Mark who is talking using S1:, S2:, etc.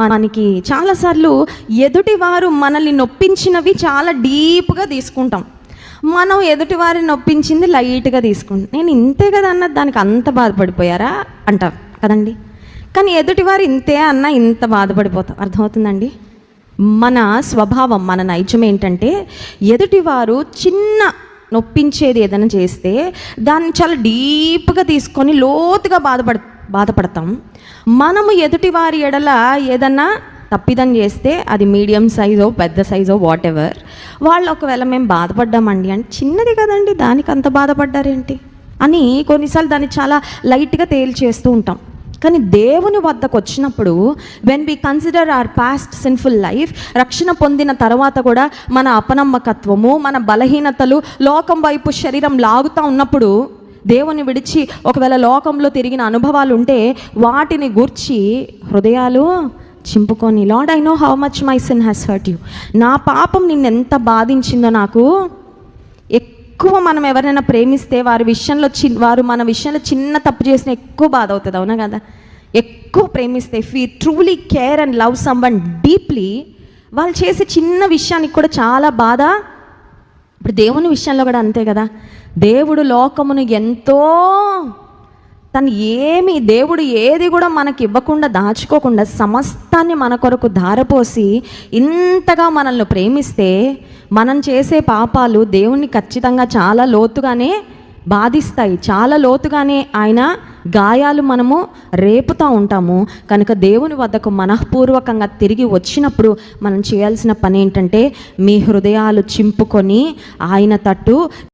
S1: మనకి చాలాసార్లు ఎదుటివారు మనల్ని నొప్పించినవి చాలా డీప్గా తీసుకుంటాం. మనం ఎదుటివారిని నొప్పించింది లైట్గా తీసుకుంటాం. నేను ఇంతే కదా అన్నది దానికి అంత బాధపడిపోయారా అంటారు కదండి. కానీ ఎదుటివారు ఇంతే అన్న ఇంత బాధపడిపోతాం. అర్థమవుతుందండి? మన స్వభావం, మన నైజం ఏంటంటే ఎదుటివారు చిన్న నొప్పించేది ఏదైనా చేస్తే దాన్ని చాలా డీప్గా తీసుకొని లోతుగా బాధపడతాం. మనము ఎదుటివారి ఎడల ఏదన్నా తప్పిదం చేస్తే అది మీడియం సైజో పెద్ద సైజో వాట్ ఎవర్, వాళ్ళు ఒకవేళ మేము బాధపడ్డామండి అంటే చిన్నది కదండి దానికి అంత బాధపడ్డారేంటి అని కొన్నిసార్లు దాన్ని చాలా లైట్గా తేల్చేస్తూ ఉంటాం. కానీ దేవుని వద్దకు వచ్చినప్పుడు when we consider our past sinful life, రక్షణ పొందిన తర్వాత కూడా మన అపనమ్మకత్వము, మన బలహీనతలు, లోకం వైపు శరీరం లాగుతూ ఉన్నప్పుడు దేవుని విడిచి ఒకవేళ లోకంలో తిరిగిన అనుభవాలు ఉంటే వాటిని గూర్చి హృదయాలు చింపుకొని, lord I know how much my sin has hurt you, నా పాపం నిన్నెంత బాధించిందో నాకు. ఎక్కువ మనం ఎవరైనా ప్రేమిస్తే వారు మన విషయంలో చిన్న తప్పు చేసిన ఎక్కువ బాధ అవుతుంది, అవునా కదా? ఎక్కువ ప్రేమిస్తే, if we truly care and love someone deeply, వాళ్ళు చేసే చిన్న విషయానికి కూడా చాలా బాధ. ఇప్పుడు దేవుని విషయంలో కూడా అంతే కదా. దేవుడు లోకమును ఎంతో దేవుడు ఏది కూడా మనకి ఇవ్వకుండా దాచుకోకుండా సమస్తాన్ని మన కొరకు ధారపోసి ఇంతగా మనల్ని ప్రేమిస్తే మనం చేసే పాపాలు దేవుణ్ణి ఖచ్చితంగా చాలా లోతుగానే బాధిస్తాయి. చాలా లోతుగానే ఆయన గాయాలు మనము రేపుతూ ఉంటాము. కనుక దేవుని వద్దకు మనఃపూర్వకంగా తిరిగి వచ్చినప్పుడు మనం చేయాల్సిన పని ఏంటంటే మీ హృదయాలు చింపుకొని ఆయన తట్టు